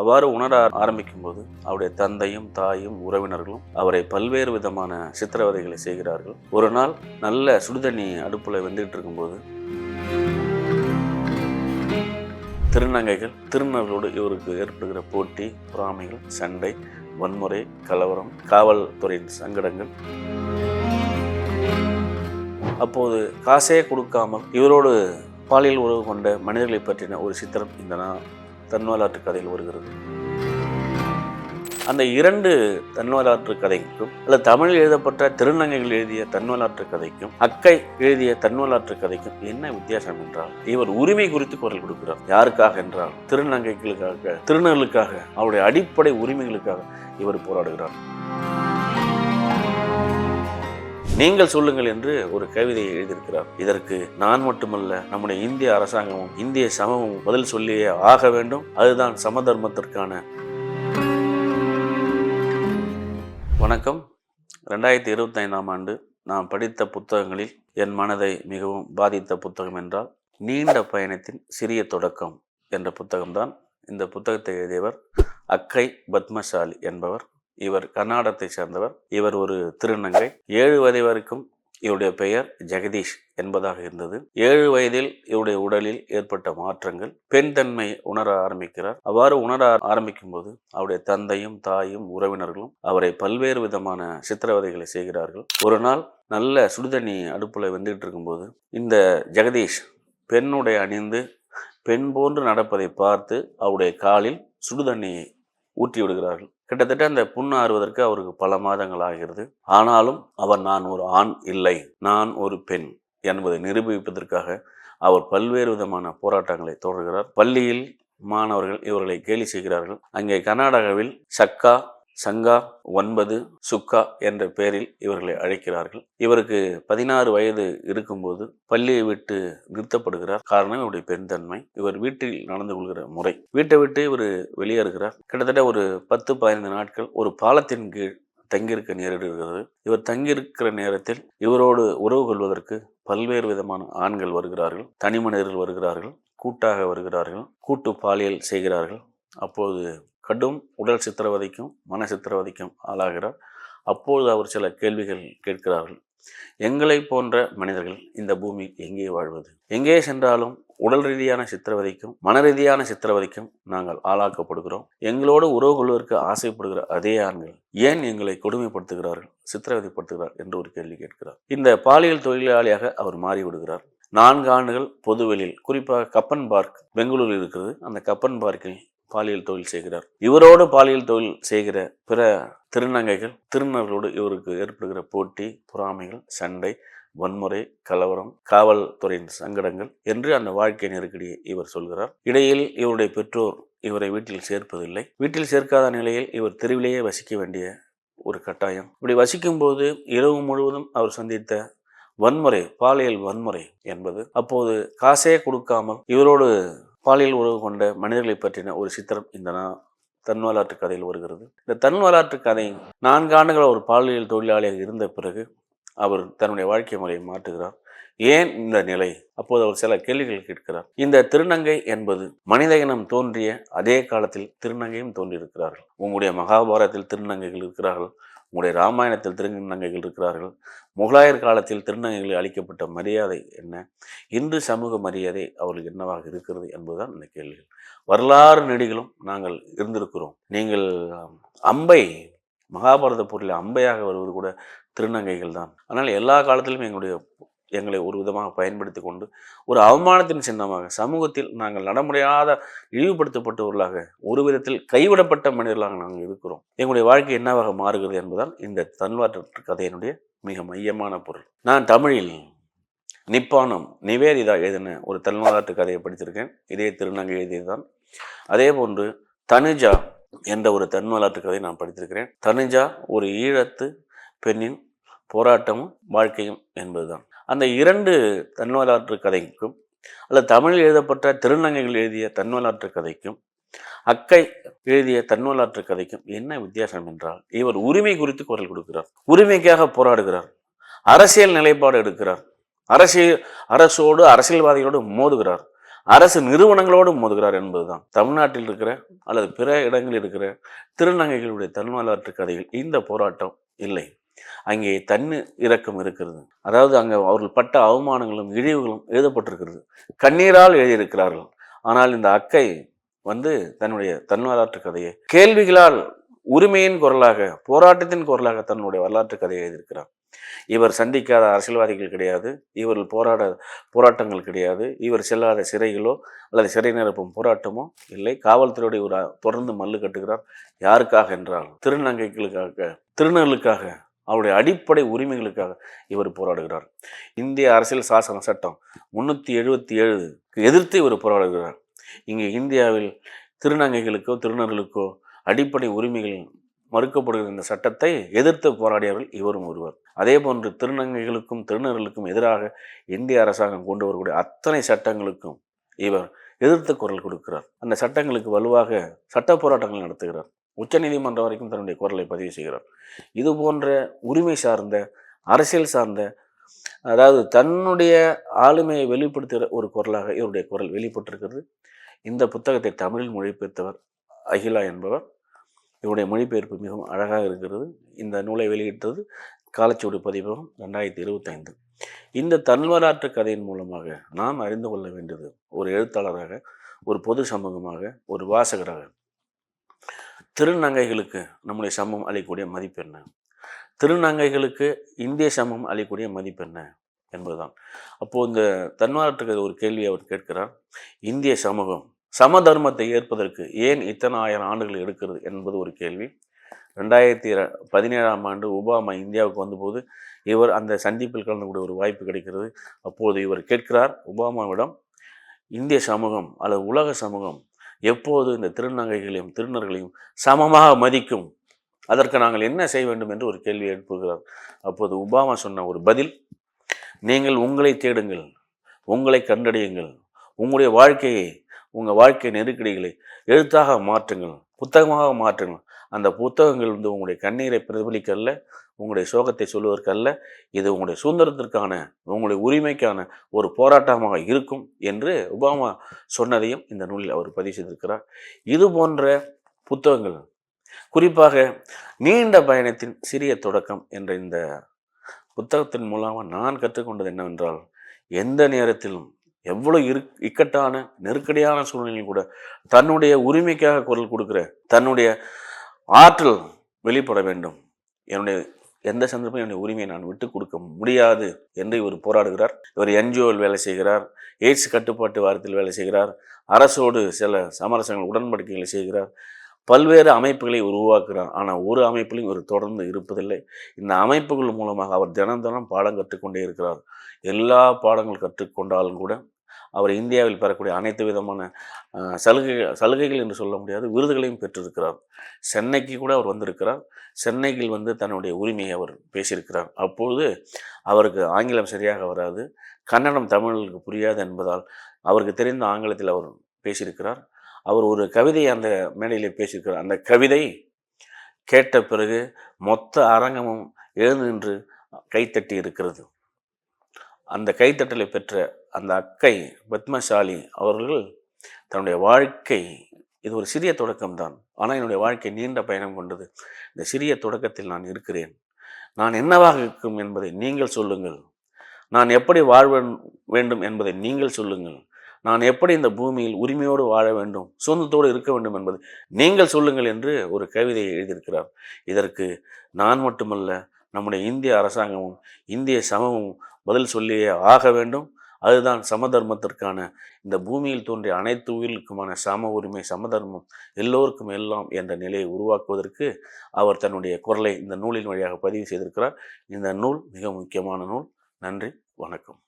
அவ்வாறு உணர ஆரம்பிக்கும் போது அவருடைய தந்தையும் தாயும் உறவினர்களும் அவரை பல்வேறு விதமான சித்திரவதைகளை செய்கிறார்கள். ஒரு நாள் நல்ல சுடுதண்ணி அடுப்புல வெந்துகிட்டு இருக்கும்போது திருநங்கைகள் திருநர்களோடு இவருக்கு ஏற்படுகிற போட்டி, பொறாமைகள், சண்டை, வன்முறை, கலவரம், காவல்துறையின் சங்கடங்கள். அப்போது காசே கொடுக்காமல் இவரோடு பாலியல் உறவு கொண்ட மனிதர்களை பற்றின ஒரு சித்திரம் இந்த தன்வலாற்று கதையில் வருகிறது. அந்த இரண்டு தன்வலாற்று கதைக்கும் அல்லது தமிழில் எழுதப்பட்ட திருநங்கைகள் எழுதிய தன்வலாற்று கதைக்கும் அக்கை எழுதிய தன்வலாற்று கதைக்கும் என்ன வித்தியாசம் என்றால், இவர் உரிமை குறித்து குரல் கொடுக்கிறார். யாருக்காக என்றால் திருநங்கைகளுக்காக, திருநர்களுக்காக, அவருடைய அடிப்படை உரிமைகளுக்காக இவர் போராடுகிறார். நீங்கள் சொல்லுங்கள் என்று ஒரு கவிதையை எழுதியிருக்கிறார். இதற்கு நான் மட்டுமல்ல, நம்முடைய இந்திய அரசாங்கமும் இந்திய சமமும் பதில் சொல்லியே ஆக வேண்டும். அதுதான் சமதர்மத்திற்கான. வணக்கம். 2025ஆம் ஆண்டு நான் படித்த புத்தகங்களில் என் மனதை மிகவும் பாதித்த புத்தகம் என்றால் நீண்ட பயணத்தின் சிறிய தொடக்கம் என்ற புத்தகம்தான். இந்த புத்தகத்தை எழுதியவர் அக்கை பத்மசாலி என்பவர். இவர் கர்நாடகத்தை சேர்ந்தவர். இவர் ஒரு திருநங்கை. 7 வயது வரைக்கும் இவருடைய பெயர் ஜெகதீஷ் என்பதாக இருந்தது. 7 வயதில் இவருடைய உடலில் ஏற்பட்ட மாற்றங்கள், பெண் தன்மை உணர ஆரம்பிக்கிறார். அவ்வாறு உணர ஆரம்பிக்கும் போது அவருடைய தந்தையும் தாயும் உறவினர்களும் அவரை பல்வேறு விதமான சித்திரவதைகளை செய்கிறார்கள். ஒரு நாள் நல்ல சுடுதண்ணி அடுப்புல வெந்துகிட்டு இருக்கும்போது இந்த ஜெகதீஷ் பெண்ணுடைய அணிந்து பெண் போன்று நடப்பதை பார்த்து அவருடைய காலில் சுடுதண்ணியை ஊற்றி விடுகிறார்கள். கிட்டத்தட்ட அந்த புண்ணு ஆறுவதற்கு அவருக்கு பல மாதங்கள் ஆகிறது. ஆனாலும் அவர் நான் ஒரு ஆண் இல்லை, நான் ஒரு பெண் என்பதை நிரூபிப்பதற்காக அவர் பல்வேறு விதமான போராட்டங்களை தொடர்கிறார். பள்ளியில் மாணவர்கள் இவர்களை கேலி செய்கிறார்கள். அங்கே கர்நாடகாவில் சக்கா, சங்கா, 9, சுக்கா என்ற பெயரில் இவர்களை அழைக்கிறார்கள். இவருக்கு 16 வயது இருக்கும்போது பள்ளியை விட்டு நிறுத்தப்படுகிறார். காரணம் இவருடைய பெண் தன்மை, இவர் வீட்டில் நடந்து கொள்கிற முறை. வீட்டை விட்டு இவர் வெளியேறுகிறார். கிட்டத்தட்ட ஒரு 10-15 நாட்கள் ஒரு பாலத்தின் கீழ் தங்கியிருக்க நேரிடுகிறது. இவர் தங்கியிருக்கிற நேரத்தில் இவரோடு உறவு கொள்வதற்கு பல்வேறு விதமான ஆண்கள் வருகிறார்கள், தனி மனிதர்கள் வருகிறார்கள், கூட்டாக வருகிறார்கள், கூட்டு பாலியல் செய்கிறார்கள். அப்போது கடும் உடல் சித்திரவதைக்கும் மன சித்திரவதைக்கும் ஆளாகிறார். அப்போது அவர் சில கேள்விகள் கேட்கிறார்கள். எங்களை போன்ற மனிதர்கள் இந்த பூமி எங்கே வாழ்வது? எங்கே சென்றாலும் உடல் ரீதியான சித்திரவதைக்கும் மன ரீதியான சித்திரவதைக்கும் நாங்கள் ஆளாக்கப்படுகிறோம். எங்களோடு உறவு கொள்வதற்கு ஆசைப்படுகிற அதே ஆண்கள் ஏன் எங்களை கொடுமைப்படுத்துகிறார்கள், சித்திரவதைப்படுத்துகிறார் என்று ஒரு கேள்வி கேட்கிறார். இந்த பாலியல் தொழிலாளியாக அவர் மாறிவிடுகிறார். 4 ஆண்டுகள் பொதுவெளியில், குறிப்பாக கப்பன் பார்க் பெங்களூரில் இருக்கிறது, அந்த கப்பன் பார்க்கில் பாலியல் தொழில் செய்கிறார். இவரோடு பாலியல் தொழில் செய்கிற பிற திருநங்கைகள் திருநர்களோடு இவருக்கு ஏற்படுகிற போட்டி, பொறாமைகள், சண்டை, வன்முறை, கலவரம், காவல்துறையின் சங்கடங்கள் என்று அந்த வாழ்க்கை நெருக்கடியை இவர் சொல்கிறார். இடையில் இவருடைய பெற்றோர் இவரை வீட்டில் சேர்ப்பதில்லை. வீட்டில் சேர்க்காத நிலையில் இவர் தெருவிலேயே வசிக்க வேண்டிய ஒரு கட்டாயம். இப்படி வசிக்கும் போது இரவு முழுவதும் அவர் சந்தித்த வன்முறை, பாலியல் வன்முறை என்பது, அப்போது காசே கொடுக்காமல் இவரோடு பாலியல் உறவு கொண்ட மனிதர்களை பற்றின ஒரு சித்திரம் இந்த தன்வலாற்று கதையில் வருகிறது. இந்த தன்வலாற்று கதை 4 ஆண்டுகள் ஒரு பாலியல் தொழிலாளியாக இருந்த பிறகு அவர் தன்னுடைய வாழ்க்கை முறையை மாற்றுகிறார். ஏன் இந்த நிலை? அப்போது அவர் சில கேள்விகள் கேட்கிறார். இந்த திருநங்கை என்பது மனித இனம் தோன்றிய அதே காலத்தில் திருநங்கையும் தோன்றியிருக்கிறார்கள். உங்களுடைய மகாபாரதத்தில் திருநங்கைகள் இருக்கிறார்கள், உங்களுடைய ராமாயணத்தில் திருநங்கைகள் இருக்கிறார்கள். முகலாயர் காலத்தில் திருநங்கைகள் அளிக்கப்பட்ட மரியாதை என்ன? இன்று சமூக மரியாதை அவர்களுக்கு என்னவாக இருக்கிறது என்பதுதான் இந்த கேள்விகள். வரலாறு நெடுகிலும் நாங்கள் இருந்திருக்கிறோம். நீங்கள் அம்பை, மகாபாரத பொருளில் அம்பையாக வருவது கூட திருநங்கைகள் தான். அதனால் எல்லா காலத்திலும் எங்களை ஒரு விதமாக பயன்படுத்தி கொண்டு ஒரு அவமானத்தின் சின்னமாக சமூகத்தில் நாங்கள் நடைமுறையாத இழிவுபடுத்தப்பட்டவர்களாக, ஒரு விதத்தில் கைவிடப்பட்ட மனிதர்களாக நாங்கள் இருக்கிறோம். எங்களுடைய வாழ்க்கை என்னவாக மாறுகிறது என்பதுதான் இந்த தன்வலாற்று கதையினுடைய மிக மையமான பொருள். நான் தமிழில் நிப்பானம் நிவேதிதா எழுதின ஒரு தன்வலாற்று கதையை படித்திருக்கேன். இதே திருநங்கை எழுதியதுதான். அதே போன்று தனுஜா என்ற ஒரு தன்வலாற்று கதையை நான் படித்திருக்கிறேன். தனுஜா ஒரு ஈழத்து பெண்ணின் போராட்டமும் வாழ்க்கையும் என்பதுதான். அந்த 2 தன்வலாற்று கதைக்கும் அல்லது தமிழில் எழுதப்பட்ட திருநங்கைகள் எழுதிய தன்வலாற்று கதைக்கும் அக்கை எழுதிய தன்வலாற்று கதைக்கும் என்ன வித்தியாசம் என்றால், இவர் உரிமை குறித்து குரல் கொடுக்கிறார், உரிமைக்காக போராடுகிறார், அரசியல் நிலைப்பாடு எடுக்கிறார், அரசோடு அரசியல்வாதிகளோடு மோதுகிறார். அரசு நிறுவனங்களோடு மோதுகிறார் என்பதுதான். தமிழ்நாட்டில் இருக்கிற அல்லது பிற இடங்களில் இருக்கிற திருநங்கைகளுடைய தன்வரலாற்று கதைகள் இந்த போராட்டம் இல்லை. அங்கே தன்னு இரக்கம் இருக்கிறது. அதாவது அங்கே அவர்கள் பட்ட அவமானங்களும் இழிவுகளும் எழுதப்பட்டிருக்கிறது. கண்ணீரால் எழுதியிருக்கிறார்கள். ஆனால் இந்த அக்கை தன்னுடைய தன்வரலாற்று கதையை கேள்விகளால் உரிமையின் குரலாக, போராட்டத்தின் குரலாக தன்னுடைய வரலாற்று கதையை எழுதியிருக்கிறார். இவர் சந்திக்காத அரசியல்வாதிகள் கிடையாது, இவர்கள் போராட்டங்கள் கிடையாது, இவர் செல்லாத சிறைகளோ அல்லது சிறை நிரப்பும் போராட்டமோ இல்லை. காவல்துறையுடைய ஒரு தொடர்ந்து மல்லு கட்டுகிறார். யாருக்காக என்றால் திருநங்கைகளுக்காக, திருநர்களுக்காக, அவருடைய அடிப்படை உரிமைகளுக்காக இவர் போராடுகிறார். இந்திய அரசியல் சாசன சட்டம் 377 எதிர்த்து இவர் போராடுகிறார். இங்கே இந்தியாவில் திருநங்கைகளுக்கோ திருநர்களுக்கோ அடிப்படை உரிமைகள் மறுக்கப்படுகிற இந்த சட்டத்தை எதிர்த்து போராடியவர்கள் இவரும் ஒருவர். அதே போன்று திருநங்கைகளுக்கும் திருநர்களுக்கும் எதிராக இந்திய அரசாங்கம் கொண்டு வரக்கூடிய அத்தனை சட்டங்களுக்கும் இவர் எதிர்த்து குரல் கொடுக்கிறார். அந்த சட்டங்களுக்கு வலுவாக சட்ட போராட்டங்கள் நடத்துகிறார். உச்சநீதிமன்றம் வரைக்கும் தன்னுடைய குரலை பதிவு செய்கிறார். இது போன்ற உரிமை சார்ந்த, அரசியல் சார்ந்த, அதாவது தன்னுடைய ஆளுமையை வெளிப்படுத்துகிற ஒரு குரலாக இவருடைய குரல் வெளிப்பட்டிருக்கிறது. இந்த புத்தகத்தை தமிழில் மொழிபெயர்த்தவர் அகிலா என்பவர். இவருடைய மொழிபெயர்ப்பு மிகவும் அழகாக இருக்கிறது. இந்த நூலை வெளியிட்டது காலச்சுவடு பதிப்பகம் 2025. இந்த தன்வரலாற்று கதையின் மூலமாக நாம் அறிந்து கொள்ள வேண்டியது, ஒரு எழுத்தாளராக, ஒரு பொது சமூகமாக, ஒரு வாசகராக, திருநங்கைகளுக்கு நம்முடைய சமூகம் அளிக்கக்கூடிய மதிப்பு என்ன, திருநங்கைகளுக்கு இந்திய சமூகம் அளிக்கக்கூடிய மதிப்பு என்ன என்பதுதான். அப்போது இந்த தன்வரலாற்று கதை ஒரு கேள்வியை அவர் கேட்கிறார். இந்திய சமூகம் சமதர்மத்தை ஏற்பதற்கு ஏன் இத்தனை ஆயிரம் ஆண்டுகள் எடுக்கிறது என்பது ஒரு கேள்வி. 2017 ஒபாமா இந்தியாவுக்கு வந்தபோது இவர் அந்த சந்திப்பில் கலந்துக்கூடிய ஒரு வாய்ப்பு கிடைக்கிறது. அப்போது இவர் கேட்கிறார் ஒபாமாவிடம், இந்திய சமூகம் அல்லது உலக சமூகம் எப்போது இந்த திருநங்கைகளையும் திருநர்களையும் சமமாக மதிக்கும், அதற்கு நாங்கள் என்ன செய்ய வேண்டும் என்று ஒரு கேள்வி எழுப்புகிறார். அப்போது ஒபாமா சொன்ன ஒரு பதில், நீங்கள் உங்களை தேடுங்கள், உங்களை கண்டறியுங்கள், உங்களுடைய வாழ்க்கையை, உங்கள் வாழ்க்கை நெருக்கடிகளை எழுத்தாக மாற்றுங்கள், புத்தகமாக மாற்றுங்கள். அந்த புத்தகங்கள் உங்களுடைய கண்ணீரை பிரதிபலிக்கல்ல, உங்களுடைய சோகத்தை சொல்வதற்கல்ல, இது உங்களுடைய சுதந்திரத்திற்கான, உங்களுடைய உரிமைக்கான ஒரு போராட்டமாக இருக்கும் என்று ஒபாமா சொன்னதையும் இந்த நூலில் அவர் பதிவு செய்திருக்கிறார். இது போன்ற புத்தகங்கள், குறிப்பாக நீண்ட பயணத்தின் சிறிய தொடக்கம் என்ற இந்த புத்தகத்தின் மூலமாக நான் கற்றுக்கொண்டது என்னவென்றால், எந்த நேரத்திலும் எவ்வளவு இக்கட்டான நெருக்கடியான சூழ்நிலையில் கூட தன்னுடைய உரிமைக்காக குரல் கொடுக்கிற தன்னுடைய ஆற்றல் வெளிப்பட வேண்டும். என்னுடைய எந்த சந்தர்ப்பம் என்னுடைய உரிமையை நான் விட்டு கொடுக்க முடியாது என்று இவர் போராடுகிறார். இவர் என்ஜிஓவில் வேலை செய்கிறார், எய்ட்ஸ் கட்டுப்பாட்டு வாரத்தில் வேலை செய்கிறார், அரசோடு சில சமரசங்கள் உடன்படிக்கைகளை செய்கிறார், பல்வேறு அமைப்புகளை உருவாக்குகிறார். ஆனால் ஒரு அமைப்பிலும் இவர் தொடர்ந்து இருப்பதில்லை. இந்த அமைப்புகள் மூலமாக அவர் தினம் பாடம் கற்றுக்கொண்டே இருக்கிறார். எல்லா பாடங்கள் கற்றுக்கொண்டாலும் கூட அவர் இந்தியாவில் பெறக்கூடிய அனைத்து விதமான சலுகைகள் என்று சொல்ல முடியாது, விருதுகளையும் பெற்றிருக்கிறார். சென்னைக்கு கூட அவர் வந்திருக்கிறார். சென்னையில் தன்னுடைய உரிமையை அவர் பேசியிருக்கிறார். அப்பொழுது அவருக்கு ஆங்கிலம் சரியாக வராது, கன்னடம் தமிழுக்கு புரியாது என்பதால் அவருக்கு தெரிந்த ஆங்கிலத்தில் அவர் பேசியிருக்கிறார். அவர் ஒரு கவிதை அந்த மேடையில் பேசியிருக்கிறார். அந்த கவிதை கேட்ட பிறகு மொத்த அரங்கமும் எழுந்து நின்று கைத்தட்டி இருக்கிறது. அந்த கைத்தட்டலை பெற்ற அந்த அக்கை பத்மசாலி அவர்கள் தன்னுடைய வாழ்க்கை, இது ஒரு சிறிய தொடக்கம்தான், ஆனால் என்னுடைய வாழ்க்கை நீண்ட பயணம் கொண்டது. இந்த சிறிய தொடக்கத்தில் நான் இருக்கிறேன். நான் என்னவாக இருக்கும் என்பதை நீங்கள் சொல்லுங்கள். நான் எப்படி வாழ வேண்டும் என்பதை நீங்கள் சொல்லுங்கள். நான் எப்படி இந்த பூமியில் உரிமையோடு வாழ வேண்டும், சுதந்திரத்தோடு இருக்க வேண்டும் என்பதை நீங்கள் சொல்லுங்கள் என்று ஒரு கவிதையை எழுதியிருக்கிறார். இதற்கு நான் மட்டுமல்ல, நம்முடைய இந்திய அரசாங்கமும் இந்திய சமூகமும் பதில் சொல்லியே ஆக வேண்டும். அதுதான் சமதர்மத்திற்கான, இந்த பூமியில் தோன்றிய அனைத்து உயிர்களுக்குமான சம உரிமை, சமதர்மம், எல்லோருக்கும் எல்லாம் என்ற நிலையை உருவாக்குவதற்கு அவர் தன்னுடைய குரலை இந்த நூலின் வழியாக பதிவு செய்திருக்கிறார். இந்த நூல் மிக முக்கியமான நூல். நன்றி, வணக்கம்.